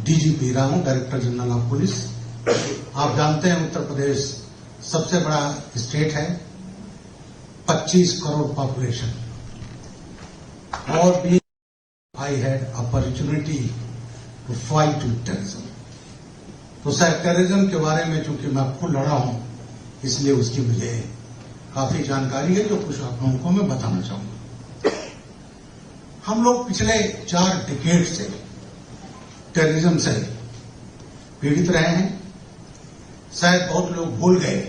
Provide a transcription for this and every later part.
DGP रहा हूं, director general of police. आप जानते हैं उत्तर प्रदेश सबसे बड़ा स्टेट है, 25 करोड़ पॉपुलेशन, और भी I had opportunity to fight with terrorism. तो सर टेररिज्म के बारे में चूंकि मैं खुद लड़ा हूं, इसलिए उसकी मुझे काफी जानकारी है, जो कुछ आप लोगों को मैं बताना चाहूंगा। हम लोग पिछले 4 डिकेड से टेररिज्म से पीड़ित रहे हैं। शायद बहुत लोग भूल गए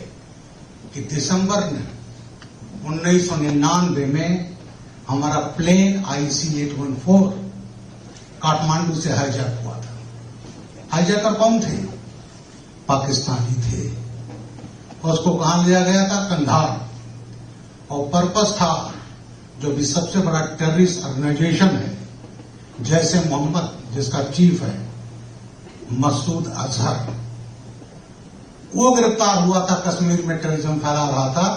कि दिसंबर 1999 में हमारा प्लेन IC-814 काठमांडू से हाईजैक हुआ था। हाईजैकर कौन थे? पाकिस्तानी थे। और उसको कहां लिया गया था? कंधार। और पर्पस था, जो भी सबसे बड़ा टेररिस्ट ऑर्गेनाइजेशन है, जैसे मोहम्मद जिसका चीफ है मसूद अजहर, वो गिरफ्तार हुआ था, कश्मीर में टेररिज्म फैला रहा था,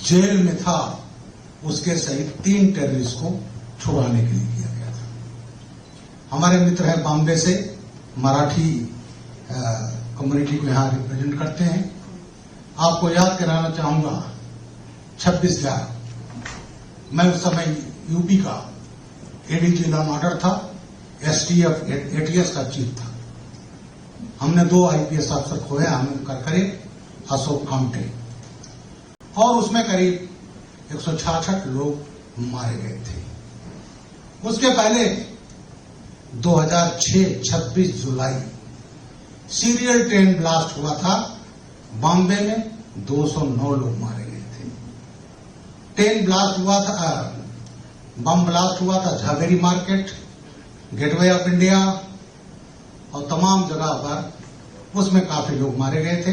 जेल में था, उसके सहित 3 टेररिस्ट को छुड़ाने के लिए किया गया था। हमारे मित्र हैं बॉम्बे से, मराठी कम्युनिटी को यहां रिप्रेजेंट करते हैं। आपको याद कराना चाहूंगा 26 जार, मैं उस समय यूपी का एडीजी लॉ एंड ऑर्डर था, STF ATS का चीफ था। हमने 2 IPS अफसर खोए, हम करकरे, अशोक कामटे, और उसमें करीब 166 लोग मारे गए थे। उसके पहले 2006 26 जुलाई सीरियल ट्रेन ब्लास्ट हुआ था बॉम्बे में, 209 लोग मारे गए थे। ट्रेन ब्लास्ट हुआ था, बम ब्लास्ट हुआ था Jhaveri market, gateway of India और तमाम जगह पर, उसमें काफी लोग मारे गए थे।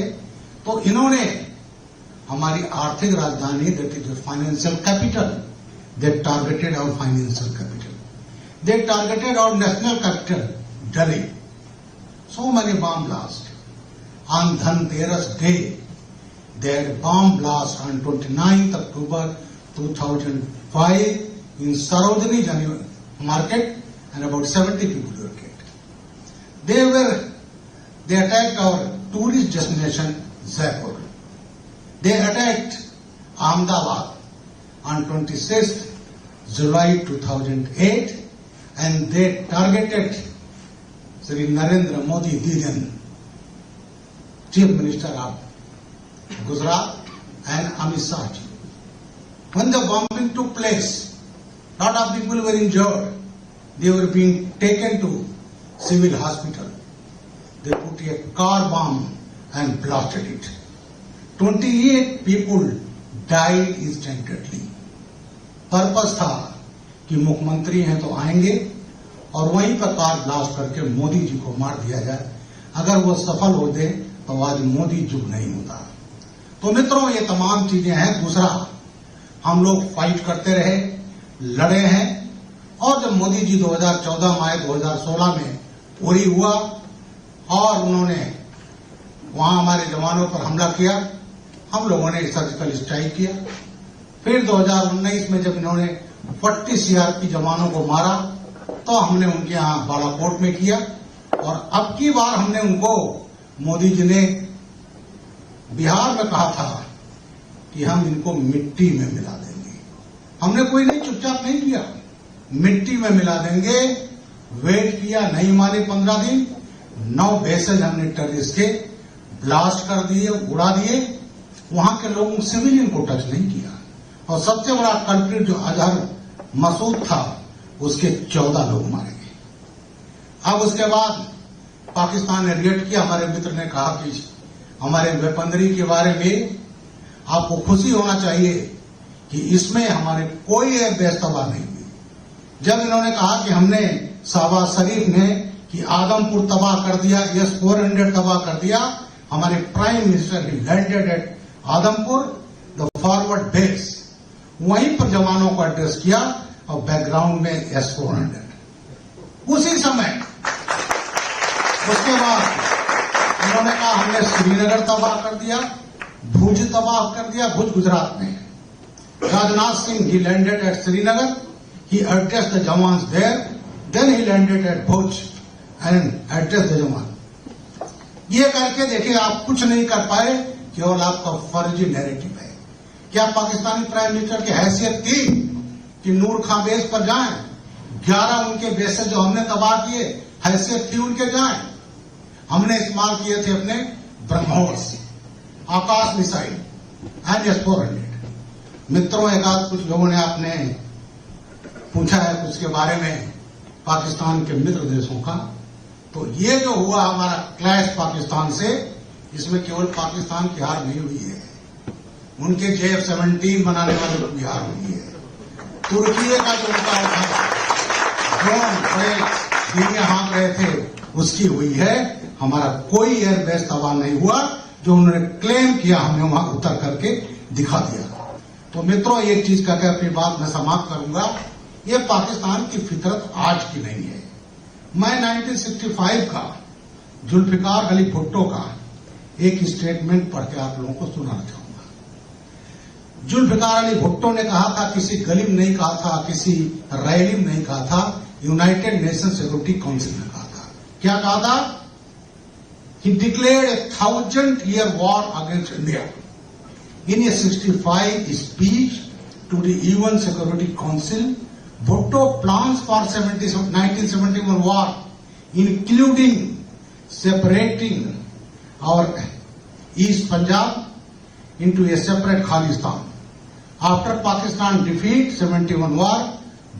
तो इन्होंने हमारी आर्थिक राजधानी, that is financial capital, they targeted our financial capital, they targeted our national capital Delhi. So many bomb blasts. On Dhanteras Day, they had bomb blast on 29th October 2005 in Sarojini Market, and about 70 people were killed. They attacked our tourist destination Jaipur. They attacked Ahmedabad on 26th July 2008, and they targeted Shri Narendra Modi Didan, Chief Minister of Gujarat, and Amit Shah ji. When the bombing took place, lot of people were injured. They were being taken to civil hospital. They put a car bomb and blasted it. 28 people died instantly. Purpose था कि मुख्यमंत्री हैं तो आएंगे और वहीं पर car blast करके मोदी जी को मार दिया जाए। अगर वो सफल हो दे तो आज मोदी युग नहीं होता। तो मित्रों, ये तमाम चीजें हैं। दूसरा, हम लोग फाइट करते रहे, लड़े हैं, और जब मोदी जी 2014 में आए, 2016 में उरी हुआ और उन्होंने वहां हमारे जवानों पर हमला किया, हम लोगों ने सर्जिकल स्ट्राइक किया। फिर 2019 में जब इन्होंने 40 CRP जवानों को मारा, तो हमने उनके यहां बालाकोट में किया, और अब की बार हमने उनको, मोदी जी ने बिहार में कहा था कि हम इनको मिट्टी में मिला देंगे। हमने कोई नहीं, चुपचाप नहीं किया, मिट्टी में मिला देंगे। वेट किया, नहीं माने 15 दिन, 9 बेसेज हमने टेररिस्ट के ब्लास्ट कर दिए, उड़ा दिए। वहां के लोगों, सिविलियन को टच नहीं किया। और सबसे बड़ा कल्प्रिट जो अजहर मसूद था, उसके 14 लोग मारे गए। अब उसके बाद पाकिस्तान ने रिएक्ट किया। हमारे मित्र ने कहा कि हमारे वेपनरी के बारे में आपको खुशी होना चाहिए कि इसमें हमारे कोई बेस्तबा नहीं हुई। जब इन्होंने कहा कि हमने शहबाज शरीफ ने कि आदमपुर तबाह कर दिया, S-400 तबाह कर दिया, हमारे prime minister he landed eight Adampur, the forward base, वहीं पर जवानों को एड्रेस किया, और बैकग्राउंड में S-400। उसी समय उसके बाद उन्होंने कहा हमने श्रीनगर तबाह कर दिया, भुज तबाह कर दिया, भुज गुजरात में। राजनाथ सिंह ही landed eight Srinagar, he addressed the Jawans there, then he landed at Bhuj, and address the जवान। ये करके देखिए आप कुछ नहीं कर पाए, केवल आपका फर्जी नैरेटिव है। क्या पाकिस्तानी प्राइम मिनिस्टर की हैसियत थी कि नूर खां बेस पर जाएं? 11 उनके बेसेस जो हमने तबाह किए, हैसियत थी उनके जाएं? हमने इस्तेमाल किए थे अपने ब्रह्मोस, आकाश मिसाइल एंड S-400। मित्रों, एक आध कुछ लोगों ने आपने पूछा है कुछ के बारे में पाकिस्तान के मित्र देशों का, तो ये जो हुआ हमारा क्लैश पाकिस्तान से, इसमें केवल पाकिस्तान की हार नहीं हुई है, उनके JF-17 बनाने वाले की हार हुई है। तुर्की का जो उनका ड्रोन बड़े धीमे हाँक रहे थे, उसकी हुई है। हमारा कोई एयरबेस तबाह नहीं हुआ, जो उन्होंने क्लेम किया हमने वहां उतर करके दिखा दिया। तो मित्रों, एक चीज कहकर अपनी बात मैं समाप्त करूंगा, ये पाकिस्तान की फितरत आज की नहीं है। मैं 1965 का जुल्फिकार अली भुट्टो का एक स्टेटमेंट पढ़ के आप लोगों को सुनाना चाहूंगा। जुल्फिकार अली भुट्टो ने कहा था, किसी गली में नहीं कहा था, किसी रैली में नहीं कहा था, यूनाइटेड नेशन सिक्योरिटी काउंसिल में कहा था। क्या कहा था? He declared a 1,000-year war against India. In a 65 speech to the UN Security Council, Bhutto plans for 1971 war, including separating our East Punjab into a separate Khalistan. After Pakistan defeat 71 war,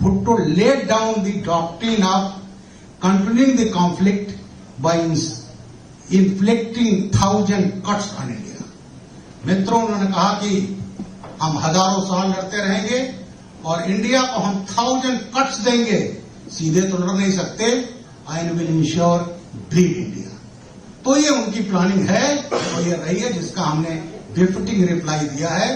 Bhutto laid down the doctrine of continuing the conflict by inflicting 1,000 cuts on India. मित्रों, उन्होंने कहा कि हम हजारों साल लड़ते रहेंगे और इंडिया को हम 1,000 कट्स देंगे। सीधे तो लड़ नहीं सकते। I will ensure breed India. तो ये उनकी प्लानिंग है और ये रही है, जिसका हमने बिफिटिंग रिप्लाई दिया है।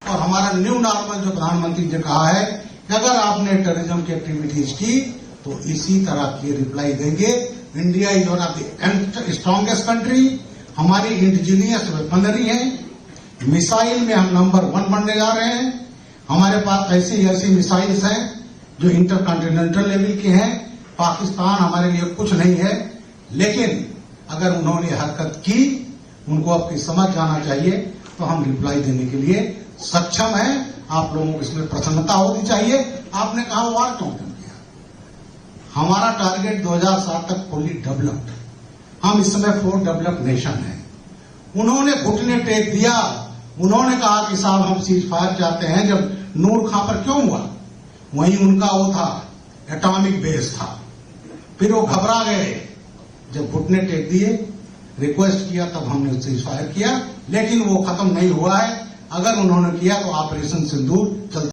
और हमारा न्यू नॉर्मल जो प्रधानमंत्री ने कहा है कि अगर आपने टेररिज्म की एक्टिविटीज की तो इसी तरह की रिप्लाई देंगे। India is one of the strongest country. हमारी इंडिजीनियस वेपनरी है, मिसाइल में हम नंबर 1 बनने जा रहे हैं। हमारे पास ऐसी मिसाइल्स हैं जो इंटरकॉन्टिनेंटल लेवल के हैं। पाकिस्तान हमारे लिए कुछ नहीं है, लेकिन अगर उन्होंने हरकत की, उनको आपकी समझ जाना चाहिए, तो हम रिप्लाई देने के लिए सक्षम हैं। आप लोगों को इसमें प्रसन्नता होनी चाहिए। आपने कहा वार क्यों किया? हमारा टारगेट 2007 तक फुल्ली डेवलप्ड। हम इस समय 4 डेवलप्ड नेशन हैं। उन्होंने घुटने टेक दिया। उन्होंने कहा कि साहब हम सीज फायर चाहते हैं। जब नूर खां पर क्यों हुआ? वहीं उनका वो था, एटॉमिक बेस था। फिर वो घबरा गए। जब घुटने टेक दिए, रिक्वेस्ट किया, तब हमने सीज फायर किया, लेकिन वो खत्म नहीं हुआ है। अगर उन्होंने किया तो ऑपरेशन सिंदूर चलता